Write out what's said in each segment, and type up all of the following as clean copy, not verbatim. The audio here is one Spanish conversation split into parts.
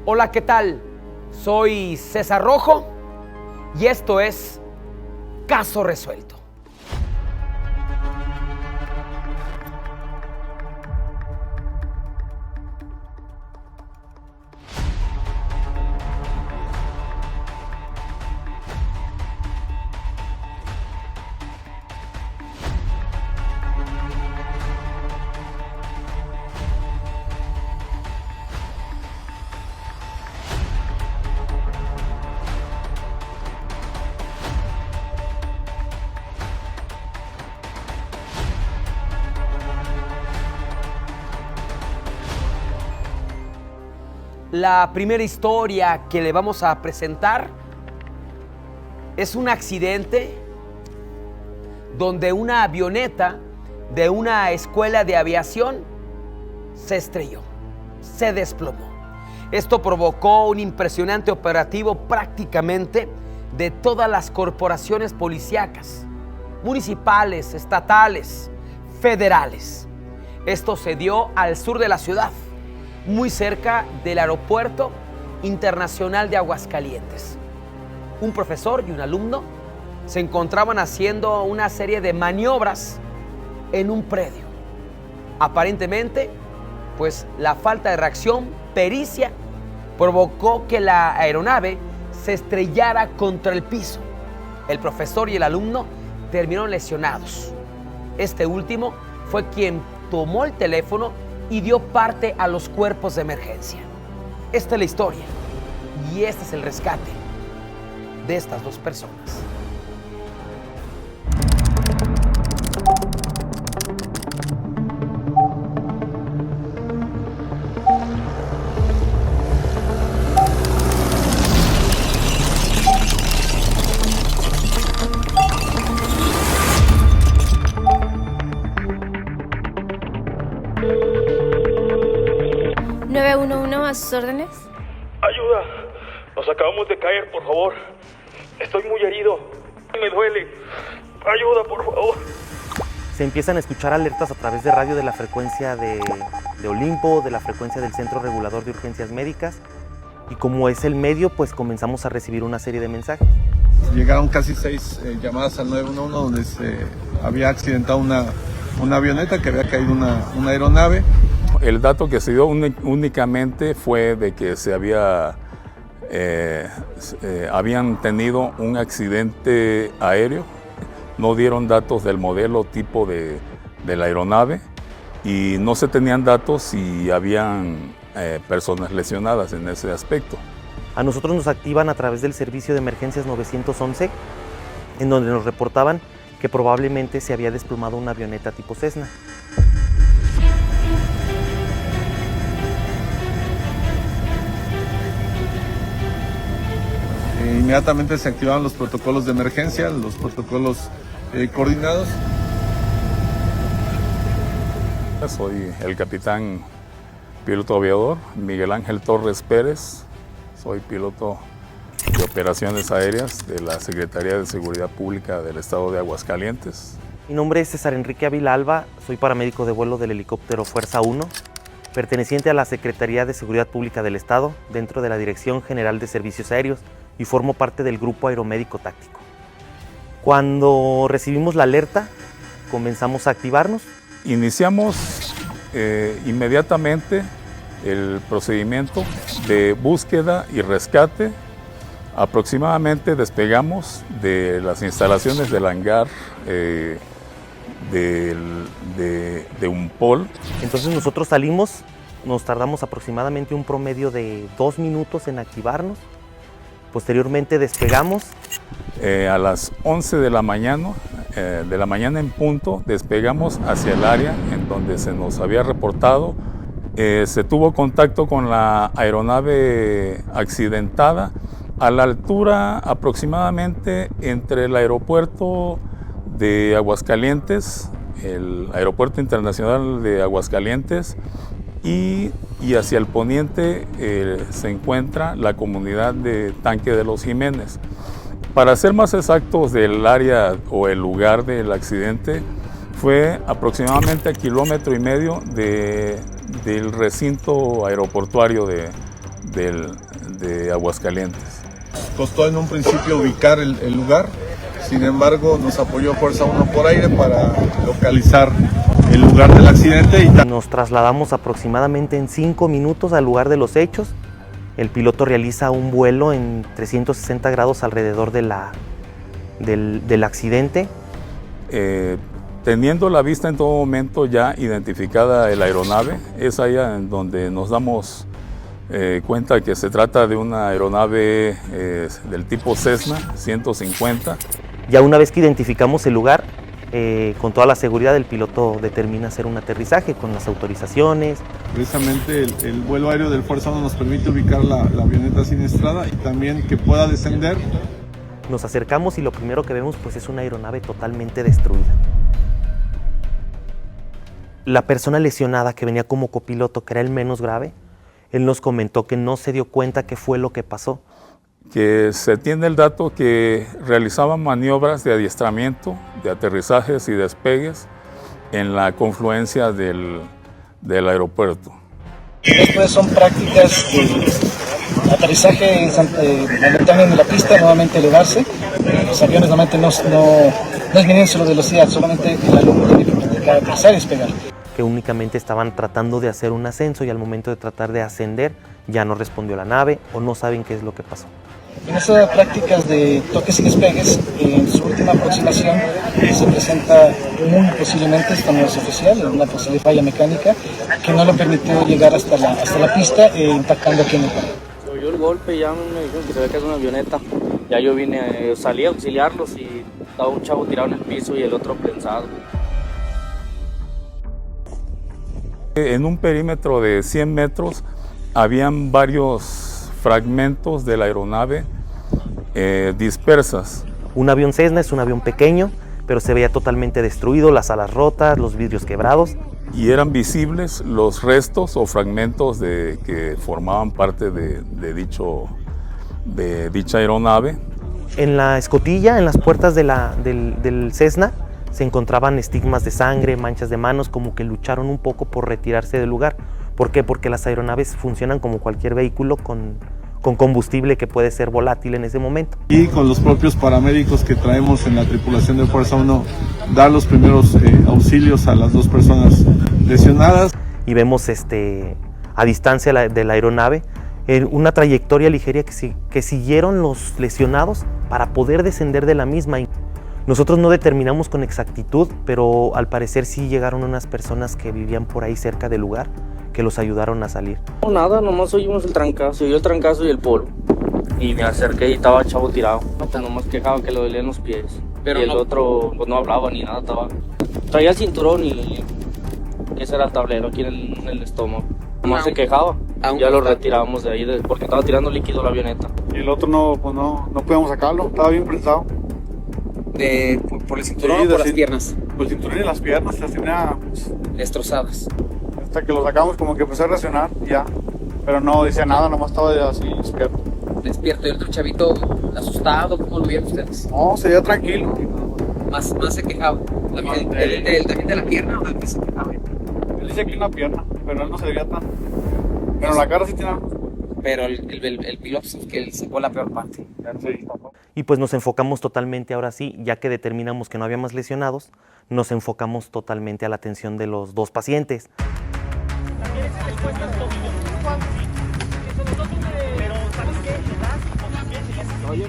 Hola, ¿qué tal? Soy César Rojo y esto es Caso Resuelto. La primera historia que le vamos a presentar es un accidente donde una avioneta de una escuela de aviación se estrelló, se desplomó. Esto provocó un impresionante operativo prácticamente de todas las corporaciones policíacas, municipales, estatales, federales. Esto se dio al sur de la ciudad, muy cerca del Aeropuerto Internacional de Aguascalientes. Un profesor y un alumno se encontraban haciendo una serie de maniobras en un predio. Aparentemente, pues la falta de reacción, pericia, provocó que la aeronave se estrellara contra el piso. El profesor y el alumno terminaron lesionados. Este último fue quien tomó el teléfono y dio parte a los cuerpos de emergencia. Esta es la historia y este es el rescate de estas dos personas. ¿A sus órdenes? Ayuda, nos acabamos de caer, por favor. Estoy muy herido, me duele. Ayuda, por favor. Se empiezan a escuchar alertas a través de radio de la frecuencia de Olimpo, de la frecuencia del Centro Regulador de Urgencias Médicas, y como es el medio, pues comenzamos a recibir una serie de mensajes. Llegaron casi 6 llamadas al 911 donde se había accidentado una avioneta, que había caído una aeronave. El dato que se dio únicamente fue de que habían tenido un accidente aéreo. No dieron datos del modelo, tipo de la aeronave, y no se tenían datos si habían personas lesionadas en ese aspecto. A nosotros nos activan a través del servicio de emergencias 911, en donde nos reportaban que probablemente se había desplomado una avioneta tipo Cessna. Inmediatamente se activaron los protocolos de emergencia, los protocolos coordinados. Soy el capitán piloto aviador Miguel Ángel Torres Pérez. Soy piloto de operaciones aéreas de la Secretaría de Seguridad Pública del Estado de Aguascalientes. Mi nombre es César Enrique Ávila Alba, soy paramédico de vuelo del helicóptero Fuerza 1, perteneciente a la Secretaría de Seguridad Pública del Estado, dentro de la Dirección General de Servicios Aéreos, y formo parte del Grupo Aeromédico Táctico. Cuando recibimos la alerta, comenzamos a activarnos. Iniciamos inmediatamente el procedimiento de búsqueda y rescate. Aproximadamente despegamos de las instalaciones del hangar de UNPOL. Entonces nosotros salimos, nos tardamos aproximadamente un promedio de 2 minutos en activarnos. Posteriormente despegamos. A las 11 de la mañana en punto, despegamos hacia el área en donde se nos había reportado. Se tuvo contacto con la aeronave accidentada a la altura aproximadamente entre el aeropuerto de Aguascalientes, el Aeropuerto Internacional de Aguascalientes, y hacia el poniente se encuentra la comunidad de Tanque de los Jiménez. Para ser más exactos, del área o el lugar del accidente fue aproximadamente a 1,5 kilómetros del recinto aeroportuario de Aguascalientes. Costó en un principio ubicar el lugar, sin embargo nos apoyó Fuerza 1 por aire para localizar el lugar del accidente. Y nos trasladamos aproximadamente en 5 minutos al lugar de los hechos. El piloto realiza un vuelo en 360 grados alrededor del accidente. Teniendo la vista en todo momento ya identificada la aeronave, es allá en donde nos damos cuenta que se trata de una aeronave del tipo Cessna 150. Ya una vez que identificamos el lugar, con toda la seguridad, el piloto determina hacer un aterrizaje con las autorizaciones. Precisamente el vuelo aéreo del Fuerza 1 nos permite ubicar la avioneta siniestrada y también que pueda descender. Nos acercamos y lo primero que vemos pues es una aeronave totalmente destruida. La persona lesionada que venía como copiloto, que era el menos grave, él nos comentó que no se dio cuenta qué fue lo que pasó. Que se tiene el dato que realizaban maniobras de adiestramiento, de aterrizajes y despegues en la confluencia del aeropuerto. Después son prácticas de aterrizaje momentáneo en la pista, nuevamente elevarse. Los aviones normalmente no es mediante solo velocidad, solamente el alumno tiene que practicar aterrizar y despegar. Que únicamente estaban tratando de hacer un ascenso y al momento de tratar de ascender ya no respondió la nave o no saben qué es lo que pasó. En esas prácticas de toques y despegues, en su última aproximación se presenta muy posiblemente, esto no es oficial, una posible falla mecánica que no le permitió llegar hasta la pista, impactando aquí en el cuadro. Se oyó el golpe, ya me dijeron que se ve que es una avioneta. Ya yo salí a auxiliarlos y estaba un chavo tirado en el piso y el otro prensado. En un perímetro de 100 metros habían varios fragmentos de la aeronave dispersas. Un avión Cessna es un avión pequeño, pero se veía totalmente destruido, las alas rotas, los vidrios quebrados. Y eran visibles los restos o fragmentos que formaban parte de dicha aeronave. En la escotilla, en las puertas del Cessna, se encontraban estigmas de sangre, manchas de manos, como que lucharon un poco por retirarse del lugar. ¿Por qué? Porque las aeronaves funcionan como cualquier vehículo con combustible que puede ser volátil en ese momento. Y con los propios paramédicos que traemos en la tripulación de Fuerza 1, dar los primeros auxilios a las dos personas lesionadas. Y vemos a distancia de la aeronave una trayectoria ligera que siguieron los lesionados para poder descender de la misma. Nosotros no determinamos con exactitud, pero al parecer sí llegaron unas personas que vivían por ahí cerca del lugar, que los ayudaron a salir. No, nada, nomás oímos el trancazo, oyó el trancazo y el polvo. Y me acerqué y estaba el chavo tirado. Pues nomás quejaba que le dolían los pies. Pero y el otro pues no hablaba ni nada, traía el cinturón y ese era el tablero aquí en el estómago. Nomás se quejaba. Ya lo retiramos de ahí porque estaba tirando líquido la avioneta. Y el otro no podíamos sacarlo, estaba bien prensado. ¿Por el cinturón o por las piernas? Por el cinturón y las piernas las tenía Destrozadas. hasta que lo sacamos como que empezó a reaccionar ya, pero no decía nada, nomás estaba así despierto. Despierto, y el otro chavito asustado, ¿cómo lo vieron ustedes? No, se veía tranquilo. Más se quejaba. ¿También de la pierna o de qué se quejaba? Él dice que una pierna, pero él no se veía tan... Pero en la cara sí tiene algo. Pero el piloto es que sacó la peor parte. Sí. Y pues nos enfocamos totalmente ahora sí, ya que determinamos que no había más lesionados, nos enfocamos totalmente a la atención de los dos pacientes.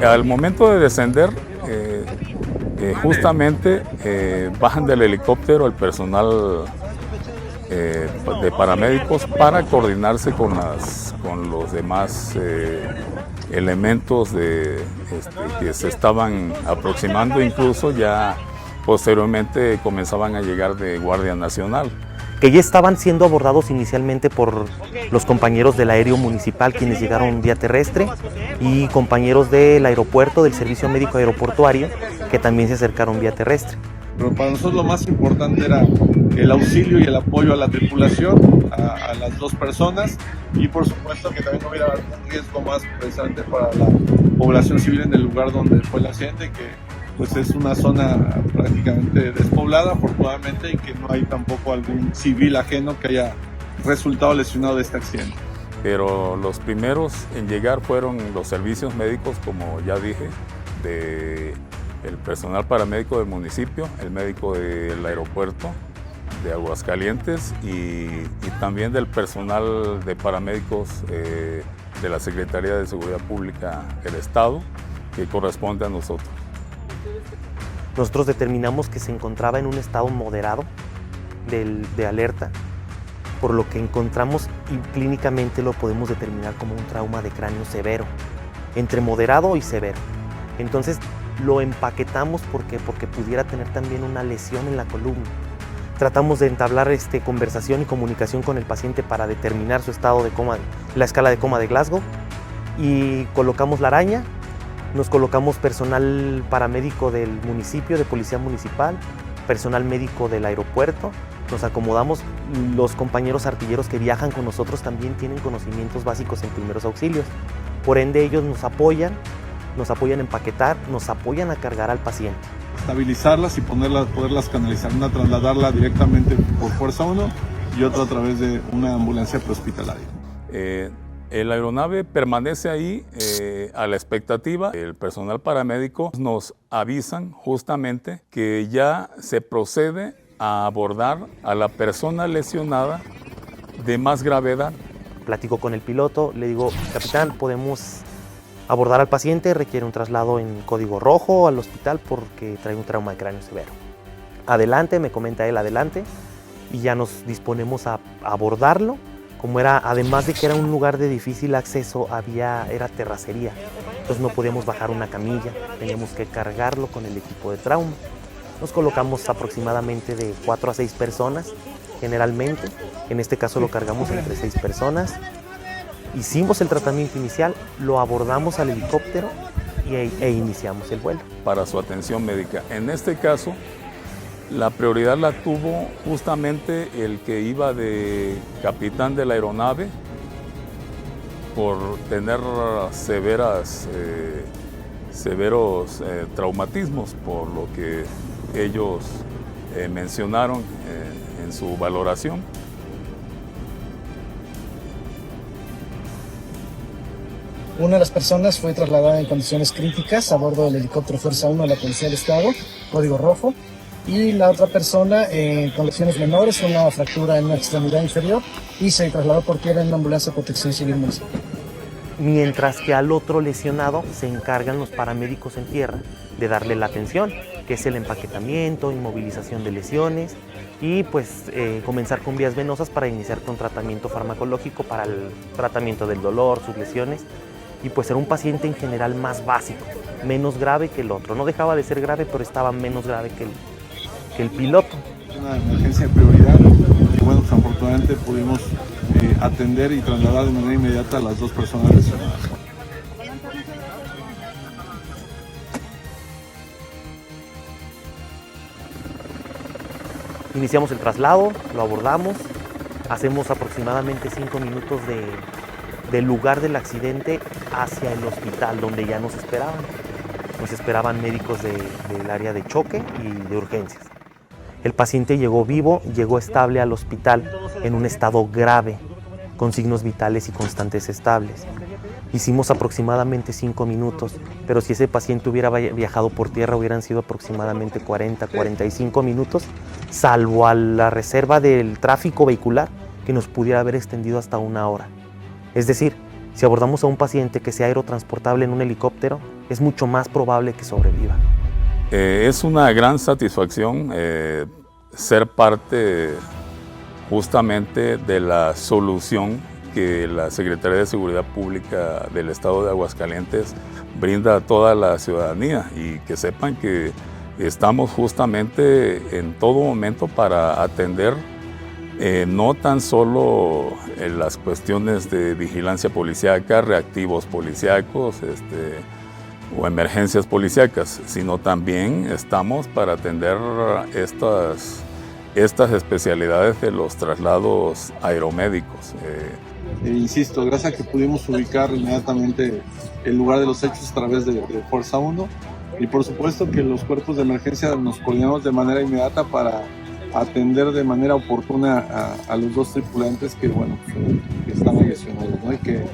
Al momento de descender, justamente bajan del helicóptero el personal de paramédicos para coordinarse con los demás elementos que se estaban aproximando, incluso ya posteriormente comenzaban a llegar de Guardia Nacional. Que ya estaban siendo abordados inicialmente por los compañeros del aéreo municipal, quienes llegaron vía terrestre, y compañeros del aeropuerto, del servicio médico aeroportuario, que también se acercaron vía terrestre. Pero para nosotros lo más importante era el auxilio y el apoyo a la tripulación, a las dos personas, y por supuesto que también no hubiera un riesgo más precisamente para la población civil en el lugar donde fue el accidente, que pues es una zona prácticamente despoblada afortunadamente, y que no hay tampoco algún civil ajeno que haya resultado lesionado de este accidente. pero los primeros en llegar fueron los servicios médicos, como ya dije, el personal paramédico del municipio, el médico del aeropuerto de Aguascalientes y también del personal de paramédicos de la Secretaría de Seguridad Pública del Estado, que corresponde a nosotros. Nosotros determinamos que se encontraba en un estado moderado de alerta, por lo que encontramos y clínicamente lo podemos determinar como un trauma de cráneo severo, entre moderado y severo. Entonces lo empaquetamos porque pudiera tener también una lesión en la columna. Tratamos de entablar conversación y comunicación con el paciente para determinar su estado de coma, la escala de coma de Glasgow, y colocamos la araña. Nos colocamos personal paramédico del municipio, de policía municipal, personal médico del aeropuerto. Nos acomodamos. Los compañeros artilleros que viajan con nosotros también tienen conocimientos básicos en primeros auxilios. Por ende, ellos nos apoyan a empaquetar, nos apoyan a cargar al paciente. Estabilizarlas y poderlas canalizar, una trasladarla directamente por Fuerza 1 y otra a través de una ambulancia prehospitalaria. La aeronave permanece ahí a la expectativa. El personal paramédico nos avisan justamente que ya se procede a abordar a la persona lesionada de más gravedad. Platico con el piloto, le digo, capitán, podemos abordar al paciente, requiere un traslado en código rojo al hospital porque trae un trauma de cráneo severo. Adelante, me comenta él, adelante, y ya nos disponemos a abordarlo. Como era, además de que era un lugar de difícil acceso, era terracería, entonces no podíamos bajar una camilla, teníamos que cargarlo con el equipo de trauma. Nos colocamos aproximadamente de 4 a 6 personas, generalmente, en este caso lo cargamos entre 6 personas. Hicimos el tratamiento inicial, lo abordamos al helicóptero e iniciamos el vuelo. Para su atención médica. En este caso, la prioridad la tuvo justamente el que iba de capitán de la aeronave por tener severos traumatismos, por lo que ellos mencionaron en su valoración. Una de las personas fue trasladada en condiciones críticas a bordo del helicóptero Fuerza 1 de la Policía del Estado, código rojo, y la otra persona con lesiones menores, una fractura en una extremidad inferior, y se trasladó por tierra en una ambulancia de protección civil municipal. Mientras que al otro lesionado se encargan los paramédicos en tierra de darle la atención, que es el empaquetamiento, inmovilización de lesiones y pues comenzar con vías venosas para iniciar con tratamiento farmacológico para el tratamiento del dolor, sus lesiones, y pues era un paciente en general más básico, menos grave que el otro. No dejaba de ser grave, pero estaba menos grave que el piloto. Una emergencia de prioridad, que bueno, pues afortunadamente pudimos atender y trasladar de manera inmediata a las 2 personas lesionadas. Iniciamos el traslado, lo abordamos, hacemos aproximadamente 5 minutos del lugar del accidente hacia el hospital donde ya nos esperaban. Nos esperaban médicos del área de choque y de urgencias. El paciente llegó vivo, llegó estable al hospital en un estado grave, con signos vitales y constantes estables. Hicimos aproximadamente 5 minutos, pero si ese paciente hubiera viajado por tierra hubieran sido aproximadamente 40, 45 minutos, salvo a la reserva del tráfico vehicular que nos pudiera haber extendido hasta 1 hora. Es decir, si abordamos a un paciente que sea aerotransportable en un helicóptero, es mucho más probable que sobreviva. Es una gran satisfacción ser parte justamente de la solución que la Secretaría de Seguridad Pública del Estado de Aguascalientes brinda a toda la ciudadanía, y que sepan que estamos justamente en todo momento para atender no tan solo en las cuestiones de vigilancia policíaca, reactivos policíacos o emergencias policíacas, sino también estamos para atender estas especialidades de los traslados aeromédicos. Insisto, gracias a que pudimos ubicar inmediatamente el lugar de los hechos a través de Fuerza 1, y por supuesto que los cuerpos de emergencia nos coordinamos de manera inmediata para atender de manera oportuna a los dos tripulantes que, bueno, que estaban lesionados, ¿no? Y que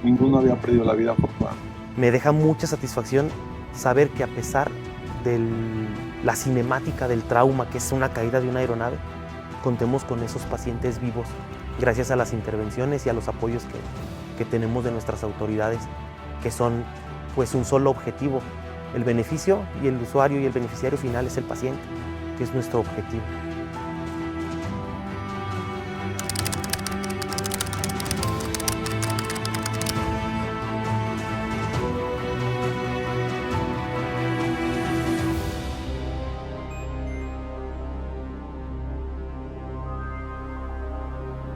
ninguno había perdido la vida, afortunadamente. Me deja mucha satisfacción saber que a pesar de la cinemática del trauma, que es una caída de una aeronave, contemos con esos pacientes vivos gracias a las intervenciones y a los apoyos que tenemos de nuestras autoridades, que son pues un solo objetivo. El beneficio y el usuario y el beneficiario final es el paciente, que es nuestro objetivo.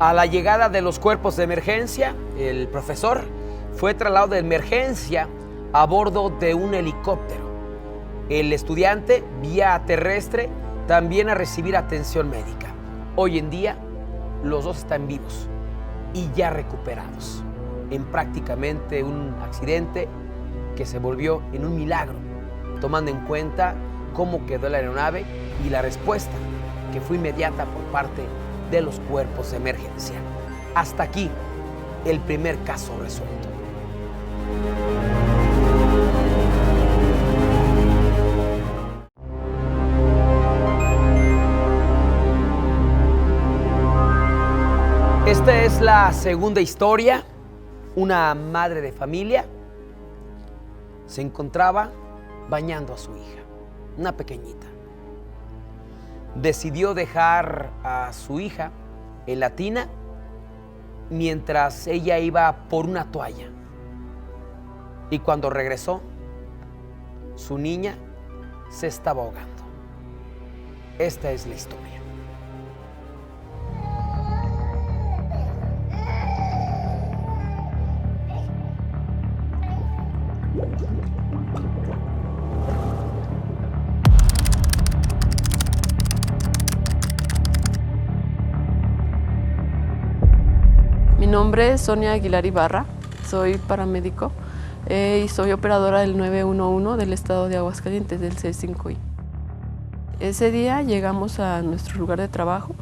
A la llegada de los cuerpos de emergencia, el profesor fue trasladado de emergencia a bordo de un helicóptero. El estudiante, vía terrestre, también a recibir atención médica. Hoy en día, los dos están vivos y ya recuperados en prácticamente un accidente que se volvió en un milagro, tomando en cuenta cómo quedó la aeronave y la respuesta que fue inmediata por parte de los cuerpos de emergencia. Hasta aquí el primer caso resuelto. Esta es la segunda historia. Una madre de familia se encontraba bañando a su hija, una pequeñita. Decidió dejar a su hija en la tina mientras ella iba por una toalla. Y cuando regresó, su niña se estaba ahogando. Esta es la historia. Mi nombre es Sonia Aguilar Ibarra, soy paramédico y soy operadora del 911 del estado de Aguascalientes, del C5I. Ese día llegamos a nuestro lugar de trabajo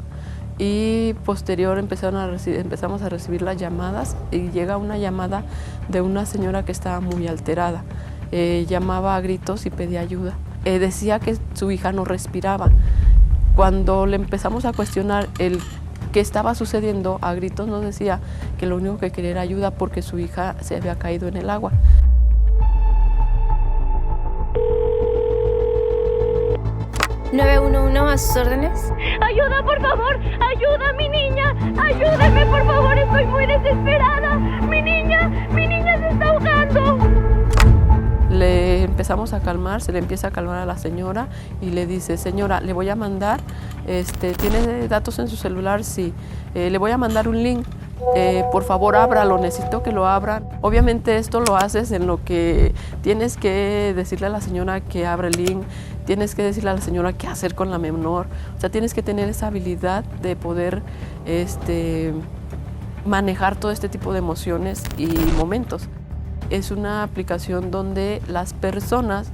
y posterior empezamos a recibir las llamadas y llega una llamada de una señora que estaba muy alterada. Llamaba a gritos y pedía ayuda. Decía que su hija no respiraba. Cuando le empezamos a cuestionar qué estaba sucediendo, a gritos nos decía que lo único que quería era ayuda porque su hija se había caído en el agua. ¿911 a sus órdenes? ¡Ayuda, por favor! ¡Ayuda a mi niña! ¡Ayúdeme, por favor! ¡Estoy muy desesperada! ¡Mi niña se está ahogando! Le empezamos a calmar, se le empieza a calmar a la señora y le dice: señora, le voy a mandar, ¿tiene datos en su celular? Sí. Le voy a mandar un link. Por favor, ábralo, necesito que lo abran. Obviamente esto lo haces en lo que tienes que decirle a la señora que abra el link, tienes que decirle a la señora qué hacer con la menor. O sea, tienes que tener esa habilidad de poder manejar todo este tipo de emociones y momentos. Es una aplicación donde las personas,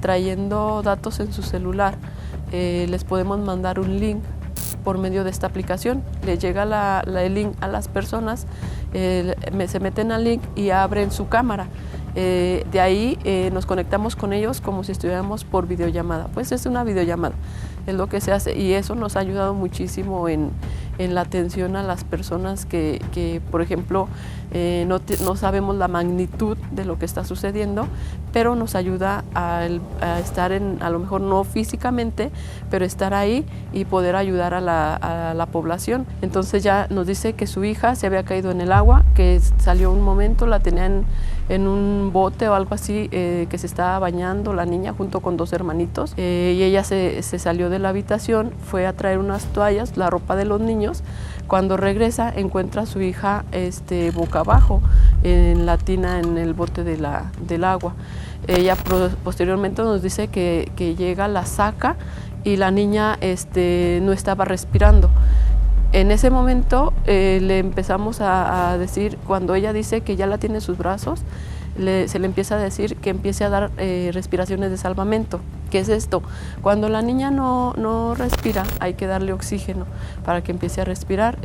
trayendo datos en su celular, les podemos mandar un link por medio de esta aplicación. Le llega el link a las personas, se meten al link y abren su cámara. De ahí nos conectamos con ellos como si estuviéramos por videollamada. Pues es una videollamada, es lo que se hace, y eso nos ha ayudado muchísimo en la atención a las personas que por ejemplo, no sabemos la magnitud de lo que está sucediendo, pero nos ayuda a estar a lo mejor no físicamente, pero estar ahí y poder ayudar a la población. Entonces ya nos dice que su hija se había caído en el agua, que salió un momento, la tenían en un bote o algo así, que se estaba bañando la niña junto con dos hermanitos, y ella se salió de la habitación, fue a traer unas toallas, la ropa de los niños. Cuando regresa encuentra a su hija boca abajo en la tina, en el bote del agua. Ella posteriormente nos dice que llega, la saca y la niña no estaba respirando. En ese momento le empezamos a decir, cuando ella dice que ya la tiene en sus brazos, se le empieza a decir que empiece a dar respiraciones de salvamento. ¿Qué es esto? Cuando la niña no respira, hay que darle oxígeno para que empiece a respirar.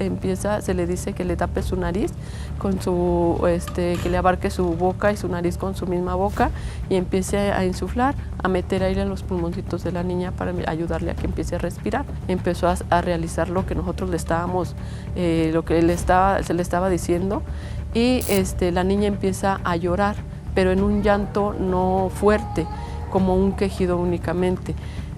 Se le dice que le tape su nariz, que le abarque su boca y su nariz con su misma boca y empiece a insuflar, a meter aire en los pulmoncitos de la niña para ayudarle a que empiece a respirar. Empezó a realizar lo que nosotros le estábamos, lo que se le estaba diciendo, y la niña empieza a llorar, pero en un llanto no fuerte, como un quejido únicamente.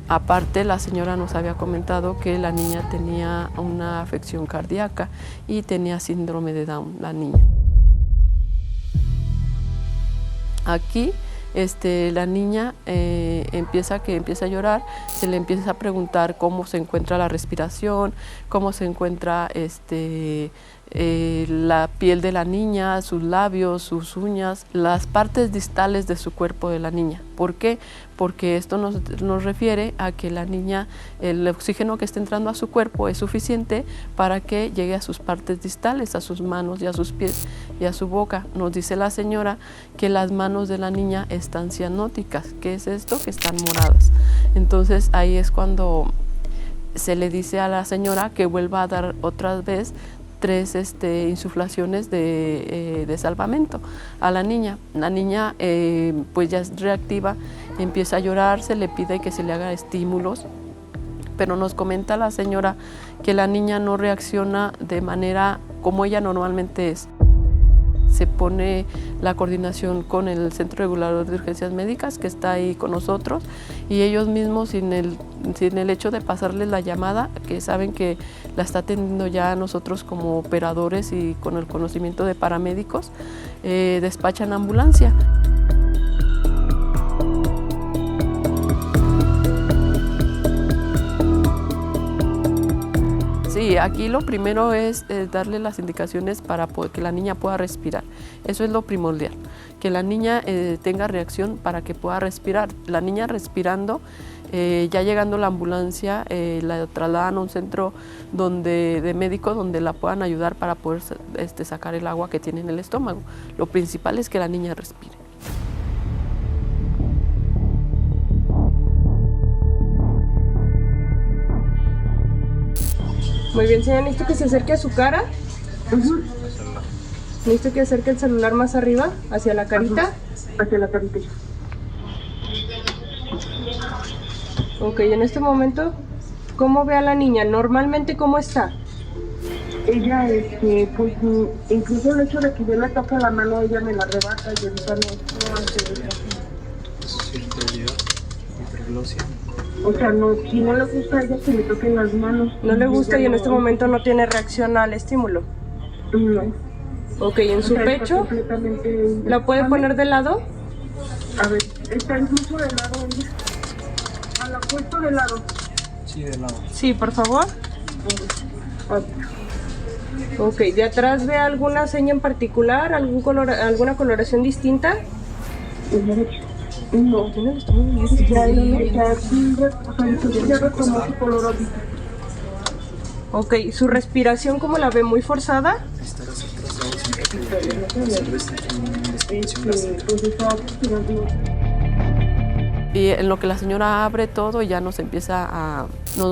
Aparte, la señora nos había comentado que la niña tenía una afección cardíaca y tenía síndrome de Down, la niña. Aquí la niña empieza a llorar, se le empieza a preguntar cómo se encuentra la respiración, cómo se encuentra la piel de la niña, sus labios, sus uñas, las partes distales de su cuerpo de la niña. ¿Por qué? Porque esto nos refiere a que la niña, el oxígeno que está entrando a su cuerpo es suficiente para que llegue a sus partes distales, a sus manos y a sus pies y a su boca. Nos dice la señora que las manos de la niña están cianóticas. ¿Qué es esto? Que están moradas. Entonces ahí es cuando se le dice a la señora que vuelva a dar otra vez 3 insuflaciones de salvamento a la niña. La niña pues ya es reactiva, empieza a llorar, se le pide que se le haga estímulos, pero nos comenta la señora que la niña no reacciona de manera como ella normalmente es. Se pone la coordinación con el Centro Regulador de Urgencias Médicas, que está ahí con nosotros, y ellos mismos, sin el hecho de pasarles la llamada, que saben que la está atendiendo ya nosotros como operadores y con el conocimiento de paramédicos, despachan ambulancia. Sí, aquí lo primero es darle las indicaciones para que la niña pueda respirar. Eso es lo primordial, que la niña tenga reacción para que pueda respirar. La niña respirando, ya llegando la ambulancia, la trasladan a un centro de médico donde la puedan ayudar para poder sacar el agua que tiene en el estómago. Lo principal es que la niña respire. Muy bien, señora, necesito que se acerque a su cara. Necesito que acerque el celular más arriba, hacia la carita. Hacia la carita. Ok, en este momento, ¿cómo ve a la niña? ¿Normalmente cómo está? Ella, pues, incluso el hecho de que yo le toque la mano, ella me la arrebata y ahorita no hace eso. Hiperglosia. O sea, si no le gusta a ella que le toquen las manos. No le gusta y en este momento no tiene reacción al estímulo. No. Ok, ¿en su pecho? ¿La puede poner de lado? A ver, está incluso de lado. ¿A la puesto de lado? Sí, de lado. Sí, por favor. Ok, ¿de atrás ve alguna seña en particular? ¿Alguna coloración distinta? No, ya retomó su color. Ok, ¿su respiración cómo la ve? ¿Muy forzada? Y en lo que la señora abre todo, ya nos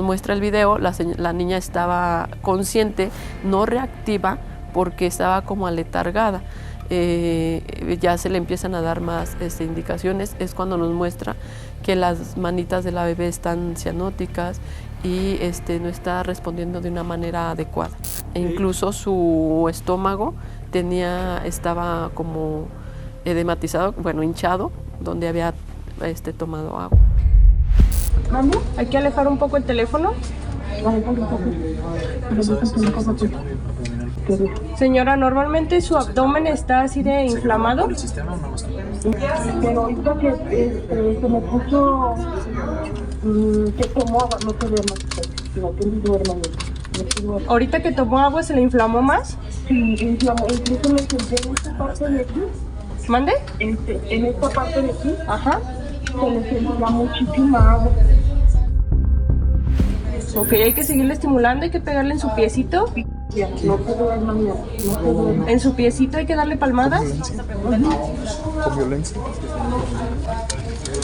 muestra el video, la niña estaba consciente, no reactiva, porque estaba como aletargada. Ya se le empiezan a dar más indicaciones, es cuando nos muestra que las manitas de la bebé están cianóticas y no está respondiendo de una manera adecuada. E incluso su estómago estaba como edematizado, hinchado, donde había tomado agua. ¿Vamos? Hay que alejar un poco el teléfono. Señora, ¿normalmente su abdomen está así de inflamado? Pero ahorita que se me puso que tomó agua, no se duerma, que no duerma. ¿Ahorita que tomó agua se le inflamó más? Sí, inflamó, incluso me senté en esta parte de aquí. ¿Mande? En esta parte de aquí. Ajá. Se le sentía muchísima agua. Ok, hay que seguirle estimulando, hay que pegarle en su piecito. Ya, no puedo ver mañana. No puedo ver. ¿En su piecito hay que darle palmadas? Con violencia.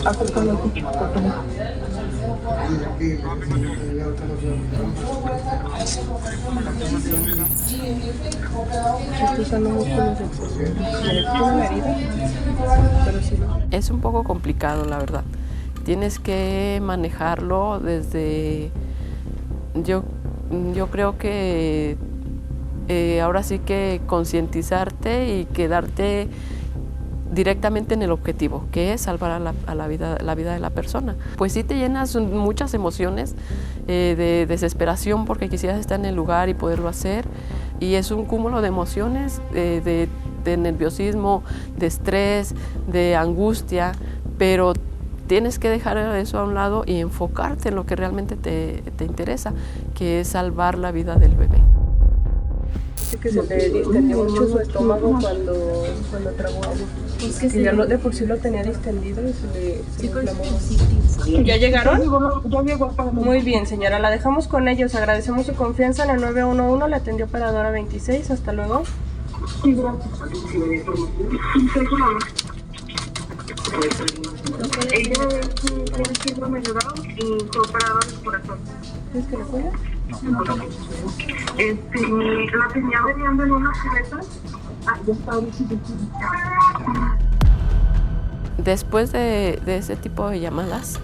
Acércame un poquito, acércame. Estoy usando músculos de tiene una herida, pero sí no. Es un poco complicado, la verdad. Tienes que manejarlo desde... Yo creo que ahora sí que concientizarte y quedarte directamente en el objetivo, que es salvar a la vida de la persona. Pues sí te llenas muchas emociones de desesperación porque quisieras estar en el lugar y poderlo hacer, y es un cúmulo de emociones, de nerviosismo, de estrés, de angustia, pero tienes que dejar eso a un lado y enfocarte en lo que realmente te interesa, que es salvar la vida del bebé. Sí que se le distendió mucho su estómago cuando tragó agua. Es que ya de por sí lo tenía distendido y se le inflamó. ¿Ya llegaron? Ya llegó para mí. Muy bien, señora, la dejamos con ellos. Agradecemos su confianza en el 911, la atendió operadora 26. Hasta luego. Sí, gracias. Ella tiene síndrome de Down y fue operada del corazón. ¿Quieres que le cuide? No. La tenía vendiendo en unas cubetas. Ya está ahorita. Después de ese tipo de llamadas,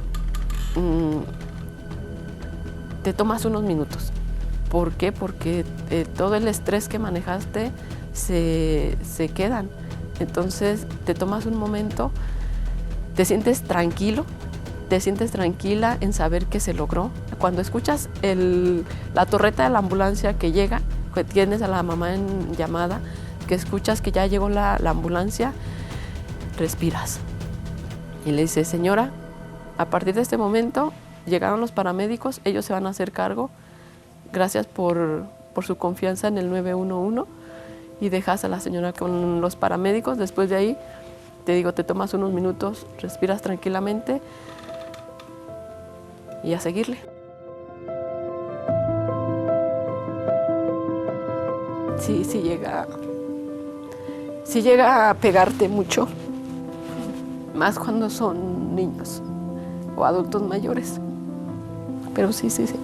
te tomas unos minutos. ¿Por qué? Porque todo el estrés que manejaste se quedan. Entonces te tomas un momento, te sientes tranquilo, te sientes tranquila en saber que se logró. Cuando escuchas la torreta de la ambulancia que llega, que tienes a la mamá en llamada, que escuchas que ya llegó la ambulancia, respiras. Y le dices, señora, a partir de este momento llegaron los paramédicos, ellos se van a hacer cargo. Gracias por su confianza en el 911, y dejas a la señora con los paramédicos. Después de ahí, te digo, te tomas unos minutos, respiras tranquilamente y a seguirle. Sí llega a pegarte mucho, más cuando son niños o adultos mayores. Pero sí, señora.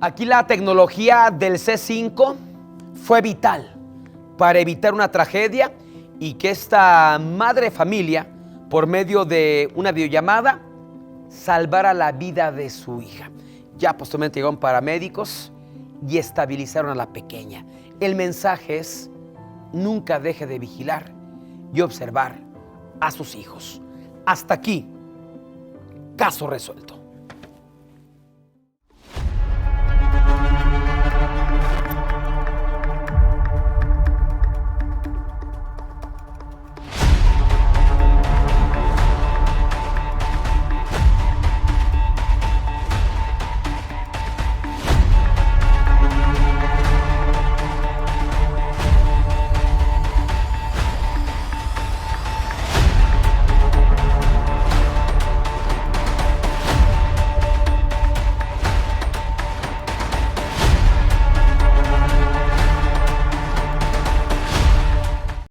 Aquí la tecnología del C5 fue vital para evitar una tragedia y que esta madre de familia, por medio de una videollamada, salvara la vida de su hija. Ya posteriormente llegaron paramédicos y estabilizaron a la pequeña. El mensaje es: nunca deje de vigilar y observar a sus hijos. Hasta aquí, caso resuelto.